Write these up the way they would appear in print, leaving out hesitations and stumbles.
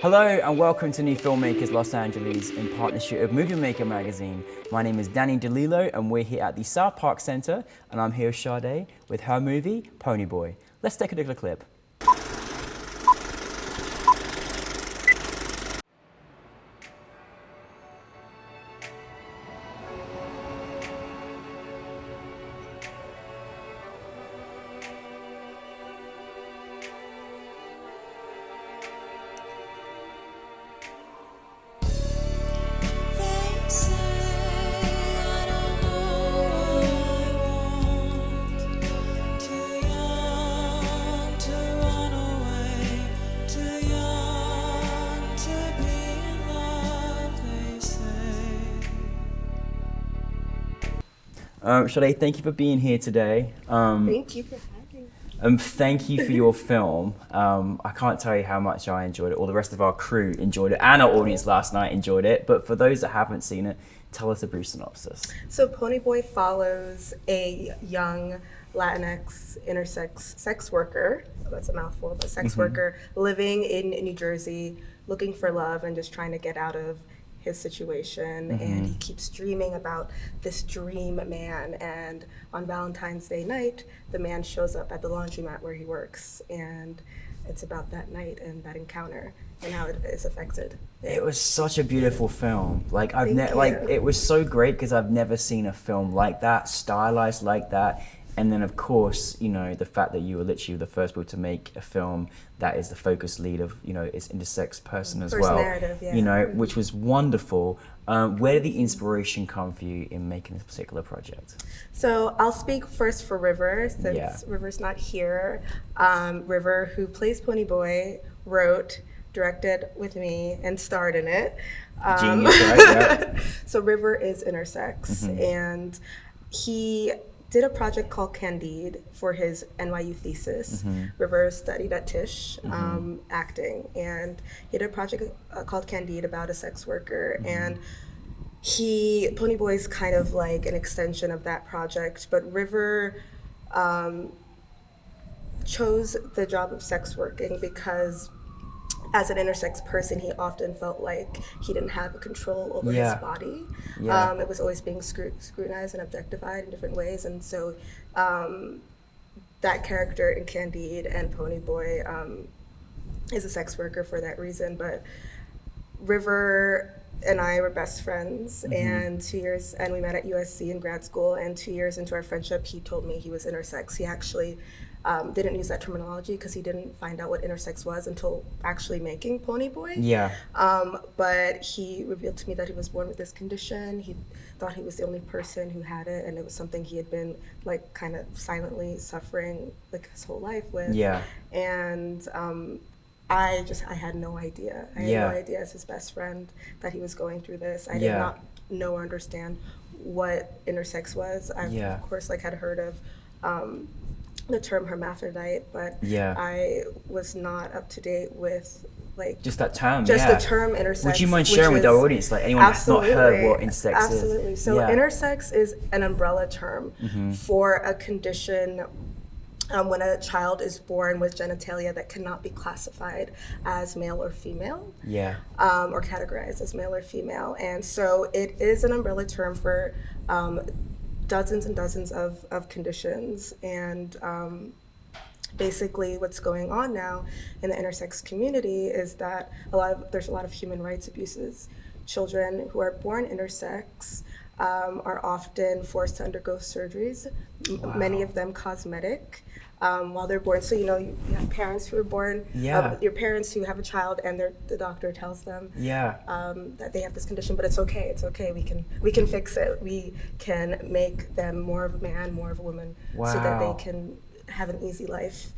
Hello and welcome to NewFilmmakers Los Angeles in partnership with Movie Maker magazine. My name is Danny DeLillo and we're here at the South Park Center and I'm here with Sade with her movie, Pony Boy. Let's take a look at the clip. Sade, thank you for being here today. Thank you for having me. Thank you for your film. I can't tell you how much I enjoyed it, or the rest of our crew enjoyed it, and our audience last night enjoyed it. But for those that haven't seen it, tell us a brief synopsis. So Pony Boy follows a young Latinx intersex sex worker, that's a mouthful, but sex worker living in New Jersey, looking for love and just trying to get out of his situation, and he keeps dreaming about this dream man, and on Valentine's Day night the man shows up at the laundromat where he works, and it's about that night and that encounter and how it is affected. It was such a beautiful film. Like Thank you. it was so great because I've never seen a film like that, stylized like that. And then, of course, you know, the fact that you were literally the first people to make a film that is the focus lead of, you know, its intersex person as First well. narrative, yeah. You know, which was wonderful. Where did the inspiration come for you in making this particular project? So I'll speak first for River, since River's not here. River, who plays Pony Boy, wrote, directed with me, and starred in it. Genius, right? Yeah. So River is intersex, and he did a project called Candide for his NYU thesis. River studied at Tisch, acting, and he did a project called Candide about a sex worker, and Pony Boy is kind of like an extension of that project, but River chose the job of sex working because as an intersex person, he often felt like he didn't have control over his body. It was always being scrutinized and objectified in different ways, and so that character in Candide and Pony Boy is a sex worker for that reason. But River and I were best friends, and we met at USC in grad school, and 2 years into our friendship, he told me he was intersex. He actually didn't use that terminology because he didn't find out what intersex was until actually making Pony Boy. But he revealed to me that he was born with this condition. He thought he was the only person who had it, and it was something he had been like kind of silently suffering like his whole life with. And I had no idea. I had no idea as his best friend that he was going through this. I did not know or understand what intersex was. I of course had heard of the term hermaphrodite, but I was not up to date with just that term. The term intersex. Would you mind sharing with our audience, like anyone that's not heard what intersex is? Absolutely. So intersex is an umbrella term for a condition when a child is born with genitalia that cannot be classified as male or female, or categorized as male or female. And so it is an umbrella term for dozens and dozens of conditions. And basically what's going on now in the intersex community is that there's a lot of human rights abuses. Children who are born intersex are often forced to undergo surgeries, many of them cosmetic, while they're born. So you have parents who are born, your parents who have a child, and the doctor tells them that they have this condition, but it's okay, we can fix it. We can make them more of a man, more of a woman, so that they can have an easy life.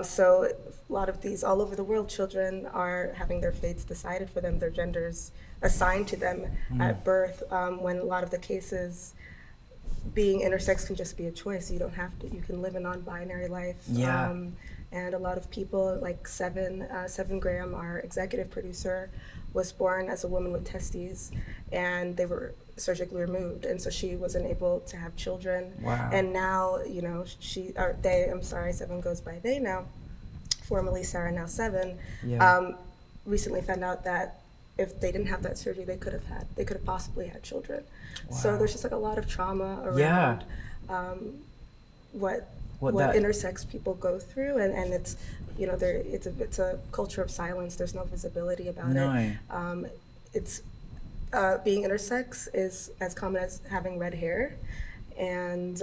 So a lot of these, all over the world, children are having their fates decided for them, their genders assigned to them at birth, when a lot of the cases, being intersex can just be a choice. You don't have to, you can live a non-binary life. And a lot of people, like Seven Graham, our executive producer, was born as a woman with testes, and they were surgically removed, and so she wasn't able to have children. And now, Seven goes by they now, formerly Sarah, now Seven. recently found out that if they didn't have that surgery, they could have possibly had children. Wow. So there's just like a lot of trauma around Yeah. what that- intersex people go through, and it's, you know, it's a culture of silence. There's no visibility about No. it. It's being intersex is as common as having red hair, and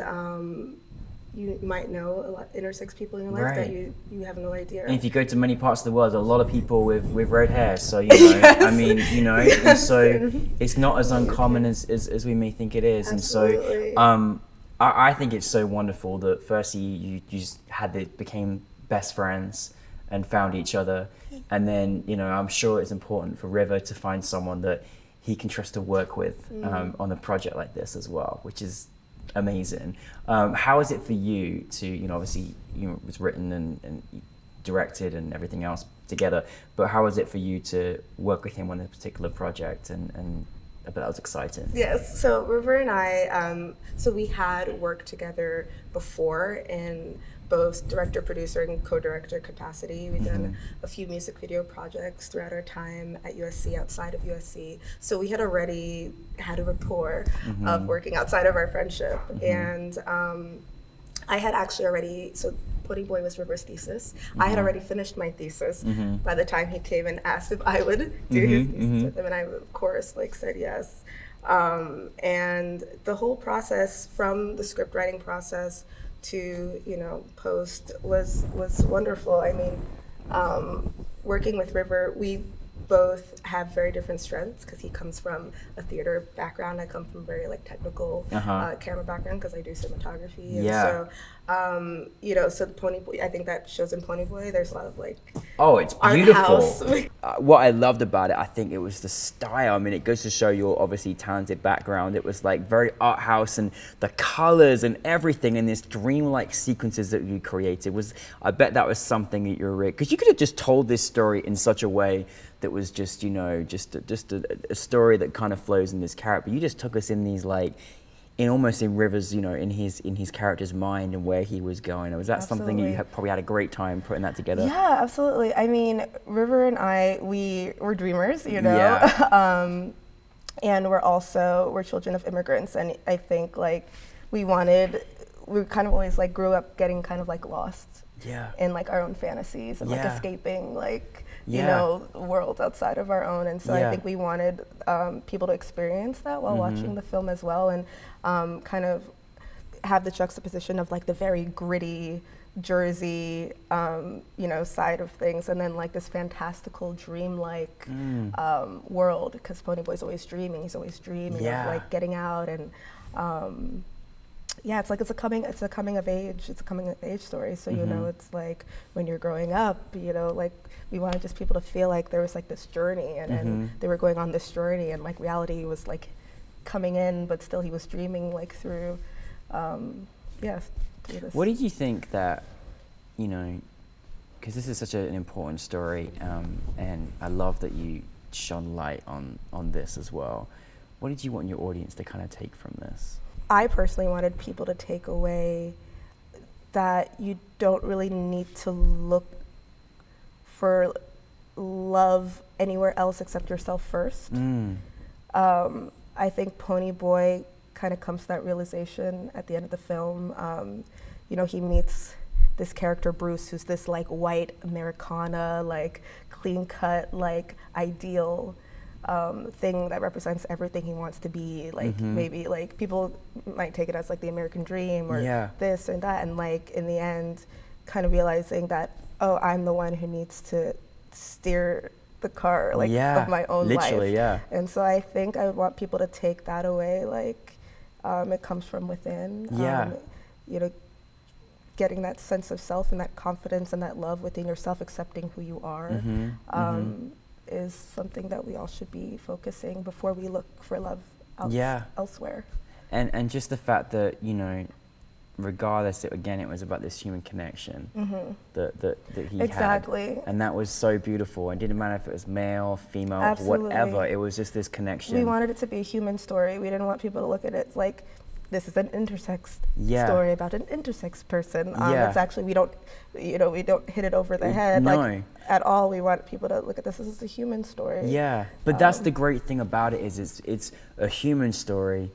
you might know a lot intersex people in your life that Right. you have no idea. And if you go to many parts of the world, there's a lot of people with red hair. So, you know, Yes. I mean, you know, and Yes. so it's not as uncommon as we may think it is. Absolutely. And so I think it's so wonderful that firstly you just became best friends and found each other. And then, you know, I'm sure it's important for River to find someone that he can trust to work with on a project like this as well, which is amazing. How is it for you to, you know, obviously, you know, it was written and directed and everything else together, but how is it for you to work with him on a particular project? And I bet that was exciting. Yes, so River and I, so we had worked together before in both director, producer, and co-director capacity. We've done a few music video projects throughout our time at USC, outside of USC. So we had already had a rapport of working outside of our friendship. And I had actually already, so Pony Boy was River's thesis. I had already finished my thesis by the time he came and asked if I would do his thesis with him, and I, of course, like said yes. And the whole process, from the script writing process to, you know, post, was wonderful. I mean, working with River, we both have very different strengths because he comes from a theater background. I come from very like technical camera background because I do cinematography. And so, you know, so the Pony Boy, I think that shows in Pony Boy. There's a lot of like, oh, it's art beautiful. house. What I loved about it, I think it was the style. I mean, it goes to show your obviously talented background. It was like very art house, and the colors and everything, and this dreamlike sequences that you created was, I bet that was something that you're, because you could have just told this story in such a way that was just, you know, just a story that kind of flows in this character. You just took us in these like, in almost in River's, you know, in his character's mind and where he was going. Was that something you probably had a great time putting that together? Yeah, absolutely. I mean, River and I, we're dreamers, you know, and we're children of immigrants, and I think like we kind of always like grew up getting kind of like lost in like our own fantasies and like escaping like, you know, worlds outside of our own. And so I think we wanted people to experience that while watching the film as well, and kind of have the juxtaposition of like the very gritty Jersey, you know, side of things, and then like this fantastical dreamlike world, because Pony Boy's always dreaming. He's always dreaming of like getting out, and it's like it's a coming of age story. So you know, it's like when you're growing up, you know, like we wanted just people to feel like there was like this journey, and then they were going on this journey, and like reality was like coming in, but still he was dreaming like through through this. What did you think that, you know, because this is such an important story, and I love that you shone light on this as well. What did you want your audience to kind of take from this? I personally wanted people to take away that you don't really need to look for love anywhere else except yourself first. I think Pony Boy kind of comes to that realization at the end of the film. You know, he meets this character Bruce, who's this like white Americana, like clean cut, like ideal thing that represents everything he wants to be. Like maybe like people might take it as like the American dream or this and that, and like in the end kind of realizing that, oh, I'm the one who needs to steer the car like of my own life. And so I think I would want people to take that away, like it comes from within. You know, getting that sense of self and that confidence and that love within yourself, accepting who you are, is something that we all should be focusing before we look for love elsewhere. And just the fact that, you know, regardless, again, it was about this human connection that he had. And that was so beautiful. It didn't matter if it was male, female, whatever. It was just this connection. We wanted it to be a human story. We didn't want people to look at it like this is an intersex Yeah. story about an intersex person. Yeah. It's actually, we don't hit it over the head No. at all. We want people to look at this as a human story. Yeah, but that's the great thing about it is it's a human story,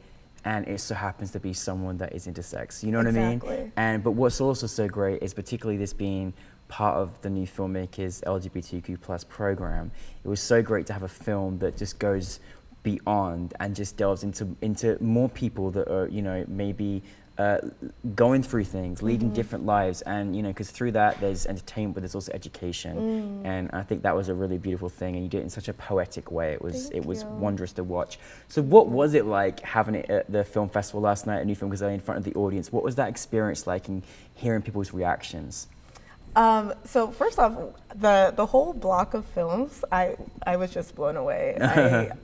and it so happens to be someone that is intersex. You know what I mean? Exactly. But what's also so great is particularly this being part of the New Filmmakers LGBTQ+ program. It was so great to have a film that just goes beyond and just delves into more people that are, you know, maybe going through things, leading different lives, and, you know, because through that there's entertainment, but there's also education, and I think that was a really beautiful thing, and you did it in such a poetic way. It was wondrous to watch. So what was it like having it at the film festival last night at New Filmmakers in front of the audience? What was that experience like, and hearing people's reactions? So first off, the whole block of films, I was just blown away.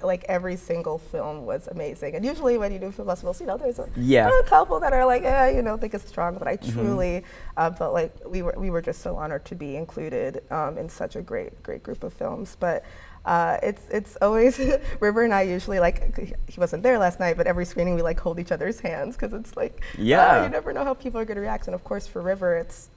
Like every single film was amazing. And usually when you do film festivals, you know, there's a couple that are like, you know, think it's strong. But I truly felt like we were just so honored to be included in such a great group of films. But it's always River and I usually, like, he wasn't there last night, but every screening we like hold each other's hands because it's like, you never know how people are going to react. And of course for River, it's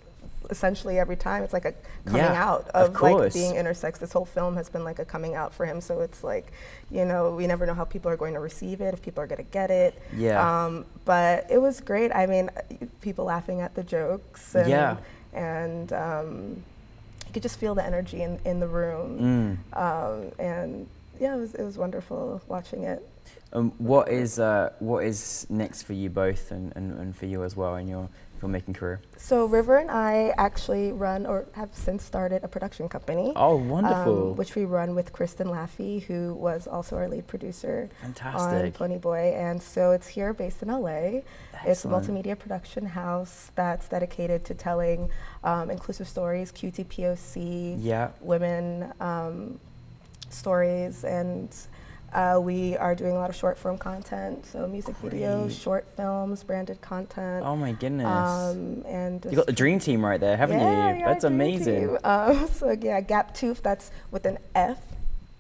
essentially every time it's like a coming out of like being intersex. This whole film has been like a coming out for him, so it's like, you know, we never know how people are going to receive it, if people are going to get it. But it was great. I mean, people laughing at the jokes, and you could just feel the energy in the room. And yeah, it was wonderful watching it. What is next for you both, and for you as well in your filmmaking career? So River and I actually run, or have since started, a production company. Oh, wonderful. Which we run with Kristen Laffey, who was also our lead producer on Pony Boy. And so it's here based in LA. Excellent. It's a multimedia production house that's dedicated to telling inclusive stories, QTPOC, women stories, and we are doing a lot of short form content, so music videos, short films, branded content. Oh my goodness. And you got the dream team right there, haven't you? That's amazing. So yeah, Gap Tooth, that's with an F,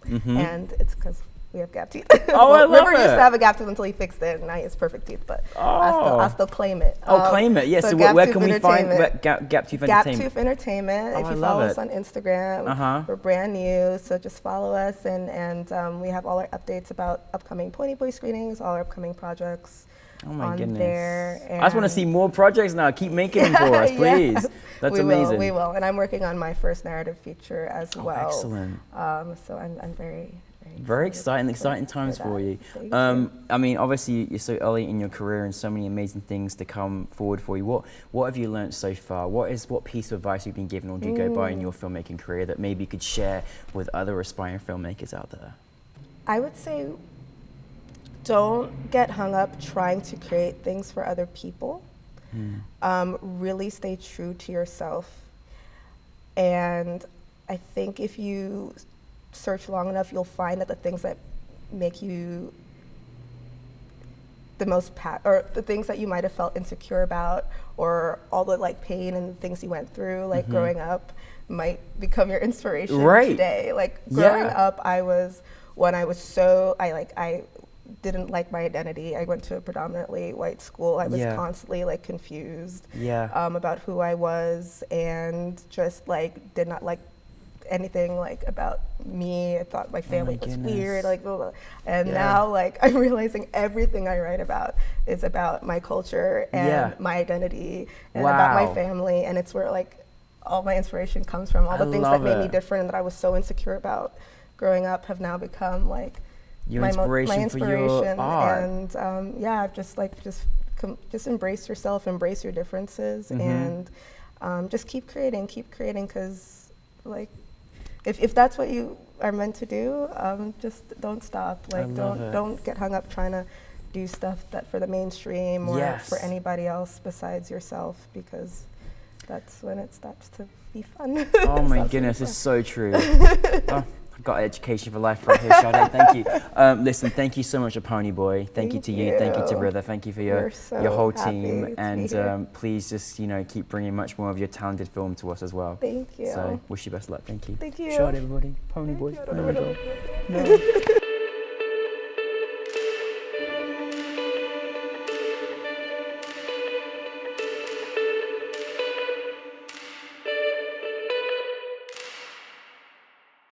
and it's because we have gap teeth. Oh, I love River used to have a gap tooth until he fixed it, and now he has perfect teeth, but I still claim it. Claim it, yes. So where can we find Gap Tooth Entertainment? Gap Tooth Entertainment. If you follow us on Instagram, we're brand new, so just follow us, and we have all our updates about upcoming Pony Boy screenings, all our upcoming projects. Oh my goodness. I just want to see more projects now. Keep making them for us, please. That's amazing. We will. And I'm working on my first narrative feature as well. Excellent. So I'm very exciting times for you. I mean, obviously you're so early in your career and so many amazing things to come forward for you. What have you learned so far? What piece of advice you've been given or do you go by in your filmmaking career that maybe you could share with other aspiring filmmakers out there? I would say don't get hung up trying to create things for other people. Really stay true to yourself. And I think if you search long enough, you'll find that the things that make you the most or the things that you might have felt insecure about, or all the like pain and things you went through, like growing up, might become your inspiration today. Like growing up, I didn't like my identity. I went to a predominantly white school. I was constantly like confused about who I was, and just like did not like anything like about me. I thought my family was weird, like blah, blah. And now like I'm realizing everything I write about is about my culture and my identity and about my family, and it's where like all my inspiration comes from. All the things that made me different and that I was so insecure about growing up have now become like my inspiration for your art. And I've just embrace yourself, embrace your differences, and just keep creating, because like if that's what you are meant to do, just don't stop. Like don't get hung up trying to do stuff that for the mainstream or for anybody else besides yourself, because that's when it starts to be fun. Oh my goodness, it's so true. I've got education for life right here, Sade. Thank you. Listen, thank you so much, Pony Boy. Thank you to you. Thank you to River. Thank you for your whole team. And please just keep bringing much more of your talented film to us as well. Thank you. So wish you best luck. Thank you. Thank you. Sade, everybody. Pony Boy.